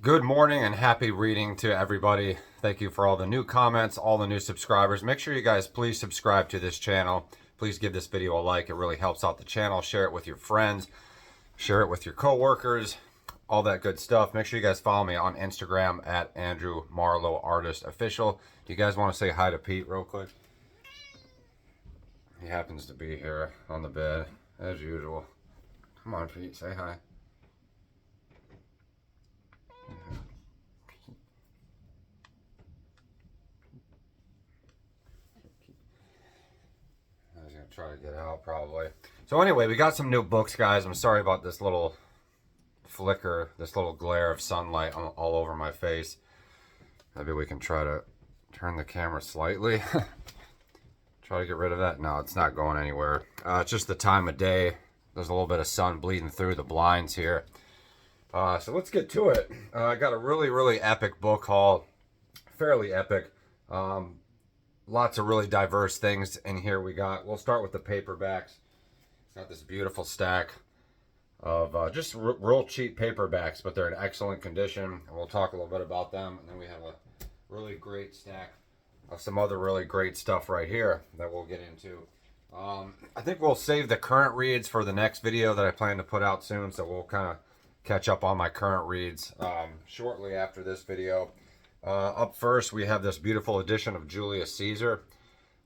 Good morning and happy reading to everybody. Thank you for all the new comments, all the new subscribers. Make sure you guys please subscribe to this channel. Please give this video a like. It really helps out the channel. Share it with your friends. Share it with your coworkers. All that good stuff. Make sure you guys follow me on Instagram at Andrew Marlowe Artist Official. Do you guys want to say hi to Pete real quick? He happens to be here on the bed as usual. Come on, Pete. Say hi. I was gonna try to get out probably. So anyway, we got some new books, guys. I'm sorry about this little flicker, this little glare of sunlight all over my face. Maybe we can try to turn the camera slightly. Try to get rid of that. No, it's not going anywhere. It's just the time of day. There's a little bit of sun bleeding through the blinds here. So let's get to it. I got a really epic book haul. Fairly epic. Lots of really diverse things in here we'll start with the paperbacks. Got this beautiful stack of just real cheap paperbacks, but they're in excellent condition. And we'll talk a little bit about them. And then we have a really great stack of some other really great stuff right here that we'll get into. I think we'll save the current reads for the next video that I plan to put out soon. So we'll kind of catch up on my current reads shortly after this video. Up first, we have this beautiful edition of Julius Caesar,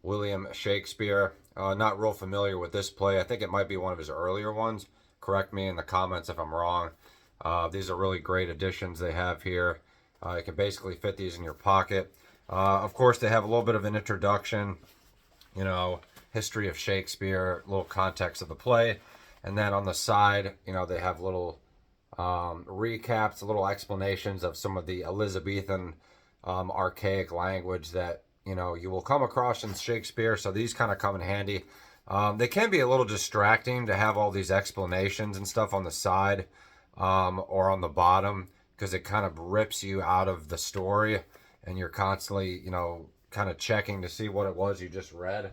William Shakespeare. Not real familiar with this play. I think it might be one of his earlier ones. Correct me in the comments if I'm wrong. These are really great editions they have here. You can basically fit these in your pocket. Of course, they have a little bit of an introduction, history of Shakespeare, a little context of the play. And then on the side, they have little recaps, little explanations of some of the Elizabethan archaic language that you will come across in Shakespeare. So these kind of come in handy. They can be a little distracting to have all these explanations and stuff on the side or on the bottom, because it kind of rips you out of the story and you're constantly kind of checking to see what it was you just read.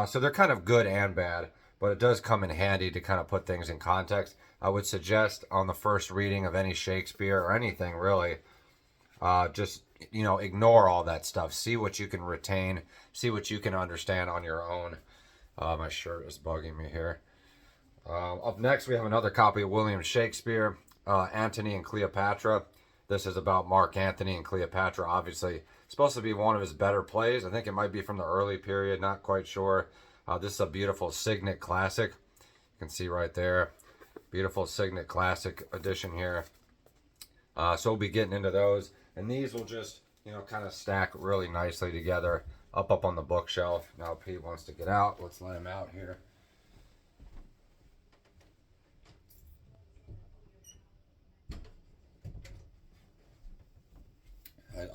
So they're kind of good and bad, but it does come in handy to kind of put things in context. I would suggest on the first reading of any Shakespeare or anything really, just ignore all that stuff. See what you can retain. See what you can understand on your own. My shirt is bugging me here. Up next, we have another copy of William Shakespeare, Antony and Cleopatra. This is about Mark Antony and Cleopatra. Obviously, supposed to be one of his better plays. I think it might be from the early period. Not quite sure. This is a beautiful Signet Classic. You can see right there. Beautiful Signet Classic edition here. So we'll be getting into those. And these will just, kind of stack really nicely together up on the bookshelf. Now Pete wants to get out. Let's let him out here.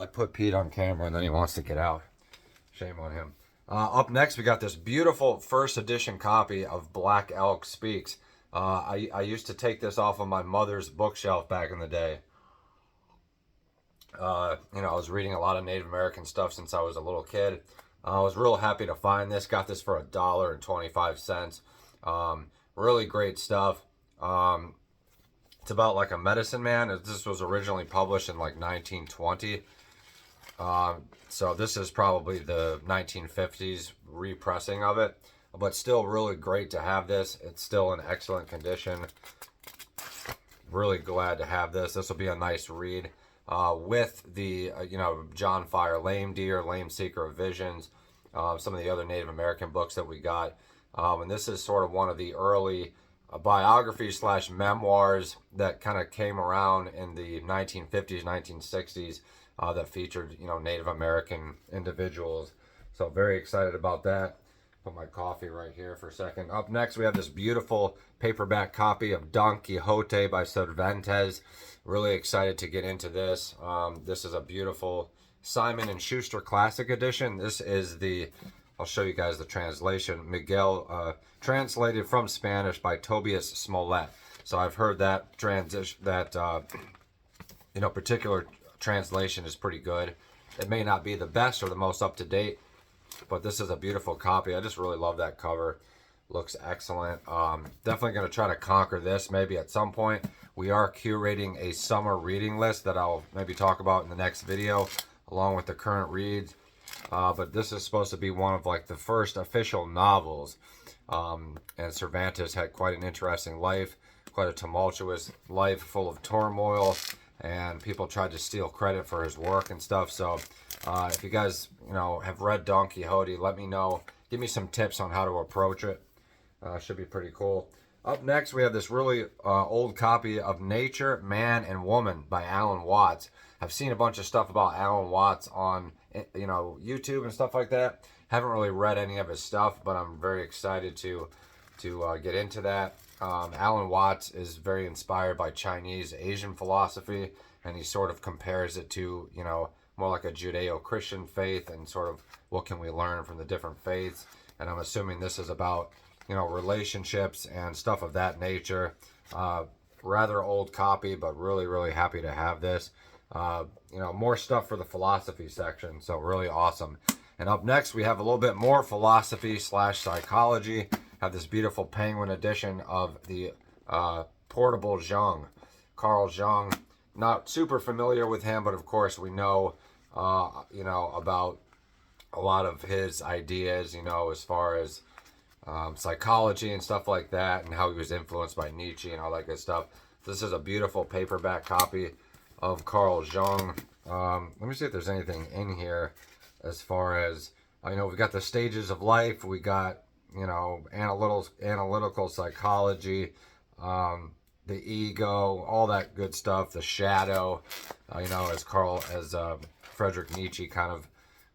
I put Pete on camera and then he wants to get out. Shame on him. Up next, we got this beautiful first edition copy of Black Elk Speaks. I used to take this off of my mother's bookshelf back in the day. I was reading a lot of Native American stuff since I was a little kid. I was real happy to find this. Got this for $1.25. Really great stuff. It's about like a medicine man. This was originally published in like 1920. So this is probably the 1950s repressing of it. But still really great to have this. It's still in excellent condition. Really glad to have this. This will be a nice read. With the, John Fire, Lame Deer, Lame Seeker of Visions, some of the other Native American books that we got. And this is sort of one of the early biographies / memoirs that kind of came around in the 1950s, 1960s that featured, Native American individuals. So very excited about that. Put my coffee right here for a second. Up next, we have this beautiful paperback copy of Don Quixote by Cervantes. Really excited to get into this. This is a beautiful Simon and Schuster Classic Edition. This is I'll show you guys the translation. Miguel, translated from Spanish by Tobias Smollett. So I've heard that particular translation is pretty good. It may not be the best or the most up to date, but this is a beautiful copy. I just really love that cover. Looks excellent. Definitely going to try to conquer this maybe at some point. We are curating a summer reading list that I'll maybe talk about in the next video, along with the current reads. But this is supposed to be one of like the first official novels. And Cervantes had quite an interesting life, quite a tumultuous life full of turmoil, and people tried to steal credit for his work and stuff. So if you guys, have read Don Quixote, let me know. Give me some tips on how to approach it. Should be pretty cool. Up next, we have this really old copy of Nature, Man, and Woman by Alan Watts. I've seen a bunch of stuff about Alan Watts on, YouTube and stuff like that. Haven't really read any of his stuff, but I'm very excited to get into that. Alan Watts is very inspired by Chinese Asian philosophy, and he sort of compares it to, more like a Judeo-Christian faith, and sort of what can we learn from the different faiths. And I'm assuming this is about, relationships and stuff of that nature. Rather old copy, but really, really happy to have this. More stuff for the philosophy section, so really awesome. And up next, we have a little bit more philosophy / psychology. Have this beautiful Penguin edition of the Portable Jung. Carl Jung. Not super familiar with him, but of course we know, about a lot of his ideas, as far as psychology and stuff like that, and how he was influenced by Nietzsche and all that good stuff. This is a beautiful paperback copy of Carl Jung. Let me see if there's anything in here as far as, we've got the stages of life, we got, analytical psychology, the ego, all that good stuff, the shadow, as Friedrich Nietzsche kind of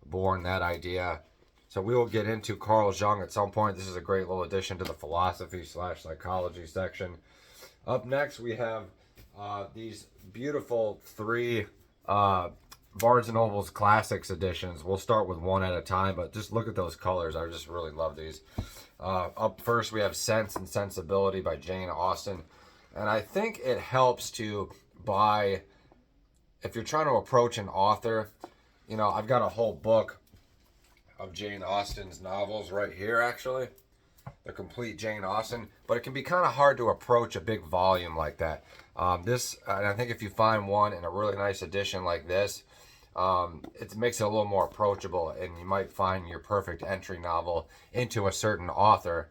born that idea. So we will get into Carl Jung at some point. This is a great little addition to the philosophy / psychology section. Up next, we have these beautiful 3 Barnes & Noble's Classics editions. We'll start with one at a time, but just look at those colors. I just really love these. Up first, we have Sense and Sensibility by Jane Austen. And I think it helps to buy, if you're trying to approach an author, I've got a whole book of Jane Austen's novels right here, actually. The complete Jane Austen. But it can be kind of hard to approach a big volume like that. And I think if you find one in a really nice edition like this, it makes it a little more approachable, and you might find your perfect entry novel into a certain author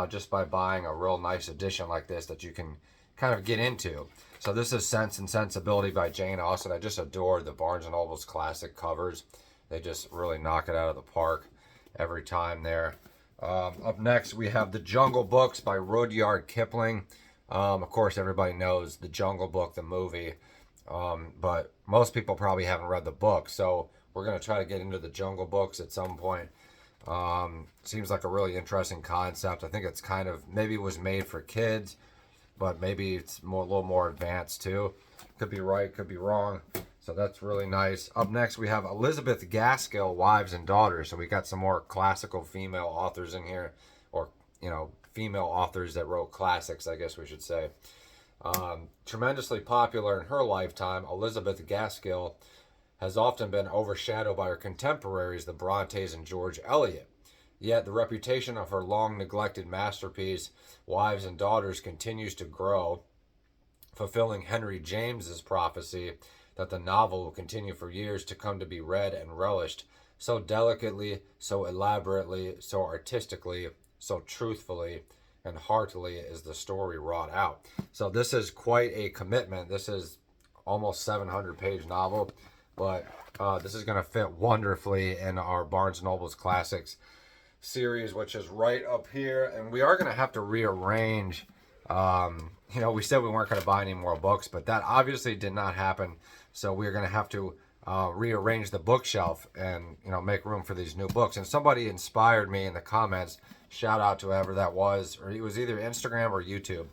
just by buying a real nice edition like this that you can kind of get into. So this is Sense and Sensibility by Jane Austen. I just adore the Barnes & Noble's classic covers. They just really knock it out of the park every time there. Up next, we have The Jungle Books by Rudyard Kipling. Of course, everybody knows The Jungle Book, the movie. But most people probably haven't read the book. So we're going to try to get into The Jungle Books at some point. Seems like a really interesting concept. I think it's kind of, maybe it was made for kids, but maybe it's a little more advanced too. Could be right, could be wrong. So that's really nice. Up next, we have Elizabeth Gaskell, Wives and Daughters. So we got some more classical female authors in here, or, female authors that wrote classics, I guess we should say. Tremendously popular in her lifetime, Elizabeth Gaskell has often been overshadowed by her contemporaries, the Brontes and George Eliot. Yet the reputation of her long-neglected masterpiece, Wives and Daughters, continues to grow, fulfilling Henry James's prophecy that the novel will continue for years to come to be read and relished so delicately, so elaborately, so artistically, so truthfully and heartily is the story wrought out. So this is quite a commitment. This is almost 700-page novel, but this is going to fit wonderfully in our Barnes & Noble's Classics series, which is right up here. And we are going to have to rearrange. We said we weren't going to buy any more books, but that obviously did not happen. So we're going to have to rearrange the bookshelf and, make room for these new books. And somebody inspired me in the comments. Shout out to whoever that was, or it was either Instagram or YouTube.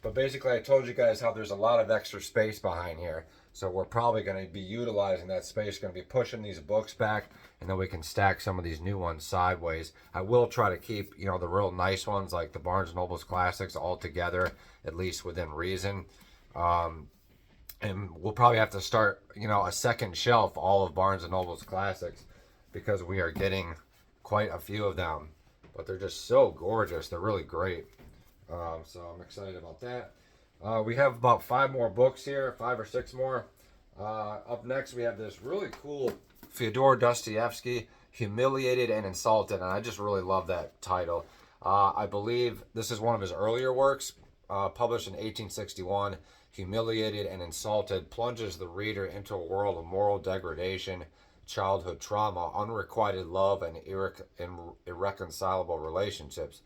But basically, I told you guys how there's a lot of extra space behind here. So we're probably going to be utilizing that space, going to be pushing these books back, and then we can stack some of these new ones sideways. I will try to keep, the real nice ones like the Barnes & Noble's Classics all together, at least within reason. And we'll probably have to start, a second shelf, all of Barnes & Noble's Classics, because we are getting quite a few of them. But they're just so gorgeous. They're really great. So I'm excited about that. We have about 5 more books here, 5 or 6 more. Up next, we have this really cool Fyodor Dostoevsky, Humiliated and Insulted, and I just really love that title. I believe this is one of his earlier works, published in 1861. Humiliated and Insulted plunges the reader into a world of moral degradation, childhood trauma, unrequited love, and irreconcilable relationships.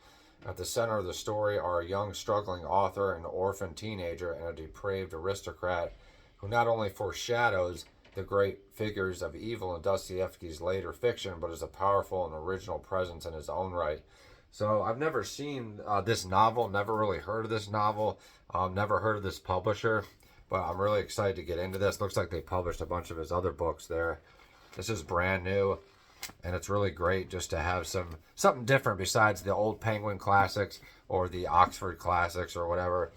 At the center of the story are a young, struggling author, an orphan teenager, and a depraved aristocrat who not only foreshadows the great figures of evil in Dostoevsky's later fiction, but is a powerful and original presence in his own right. So I've never seen this novel, never really heard of this novel, never heard of this publisher, but I'm really excited to get into this. Looks like they published a bunch of his other books there. This is brand new, and it's really great just to have something different besides the old Penguin classics or the Oxford classics or whatever.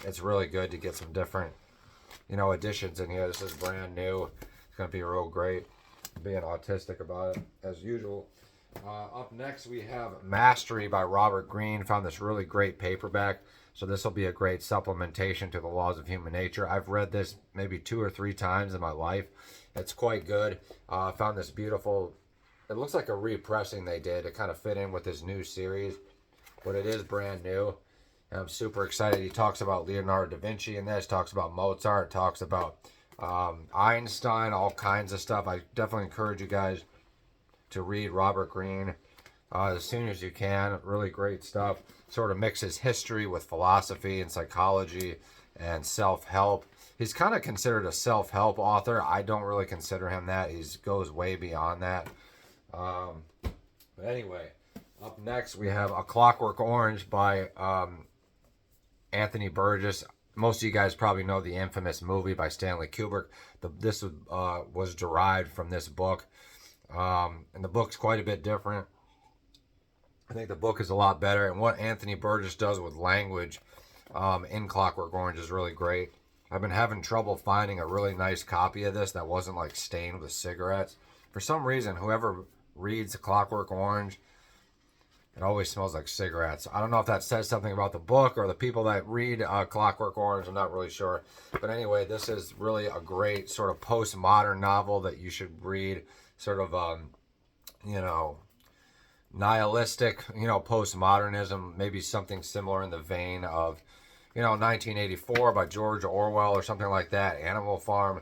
It's really good to get some different, additions in here. This is brand new. It's going to be real great. Being autistic about it as usual. Up next, we have Mastery by Robert Greene. Found this really great paperback, so this will be a great supplementation to The Laws of Human Nature. I've read this maybe 2 or 3 times in my life. It's quite good. Found this beautiful, it looks like a repressing they did to kind of fit in with this new series, but it is brand new. And I'm super excited. He talks about Leonardo da Vinci in this, talks about Mozart, talks about Einstein, all kinds of stuff. I definitely encourage you guys to read Robert Greene as soon as you can. Really great stuff. Sort of mixes history with philosophy and psychology and self-help. He's kind of considered a self-help author. I don't really consider him that. He goes way beyond that. But anyway, up next we have A Clockwork Orange by Anthony Burgess. Most of you guys probably know the infamous movie by Stanley Kubrick. This was derived from this book. And the book's quite a bit different. I think the book is a lot better. And what Anthony Burgess does with language in Clockwork Orange is really great. I've been having trouble finding a really nice copy of this that wasn't like stained with cigarettes. For some reason, whoever reads Clockwork Orange, it always smells like cigarettes. I don't know if that says something about the book or the people that read Clockwork Orange. I'm not really sure. But anyway, this is really a great sort of postmodern novel that you should read. Sort of, nihilistic, postmodernism, maybe something similar in the vein of, 1984 by George Orwell or something like that, Animal Farm.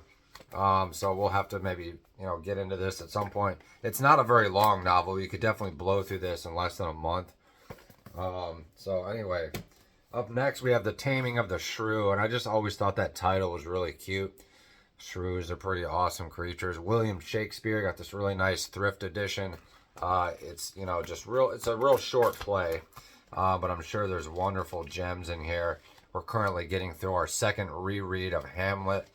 So we'll have to maybe, get into this at some point. It's not a very long novel. You could definitely blow through this in less than a month. So anyway, up next we have The Taming of the Shrew, and I just always thought that title was really cute. Shrews are pretty awesome creatures. William Shakespeare got this really nice thrift edition. It's it's a real short play, but I'm sure there's wonderful gems in here. We're currently getting through our second reread of Hamlet.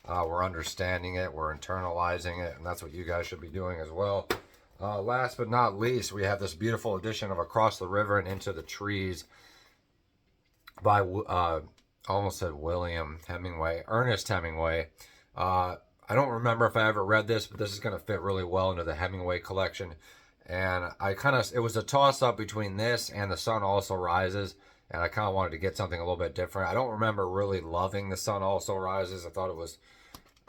We're understanding it, we're internalizing it, and that's what you guys should be doing as well. Last but not least, we have this beautiful edition of Across the River and Into the Trees by I almost said William Hemingway, Ernest Hemingway. I don't remember if I ever read this, but this is going to fit really well into the Hemingway collection. And it was a toss-up between this and The Sun Also Rises, and I kind of wanted to get something a little bit different. I don't remember really loving The Sun Also Rises. I thought it was,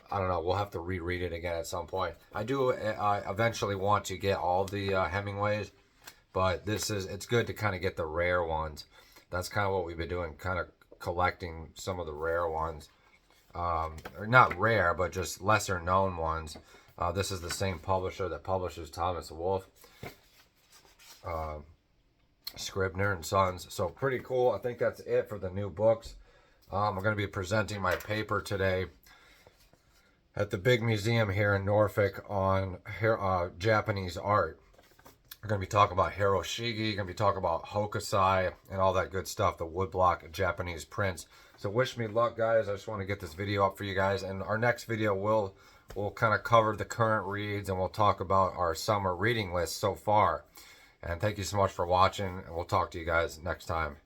I don't know, we'll have to reread it again at some point. I do eventually want to get all the Hemingways, but it's good to kind of get the rare ones. That's kind of what we've been doing, kind of collecting some of the rare ones. Or not rare, but just lesser known ones. This is the same publisher that publishes Thomas Wolfe, Scribner and Sons. So pretty cool. I think that's it for the new books. I'm going to be presenting my paper today at the big museum here in Norfolk on Japanese art. We're going to be talking about Hiroshige, going to be talking about Hokusai and all that good stuff, the woodblock Japanese prints. So wish me luck, guys. I just want to get this video up for you guys. And our next video will kind of cover the current reads, and we'll talk about our summer reading list so far. And thank you so much for watching, and we'll talk to you guys next time.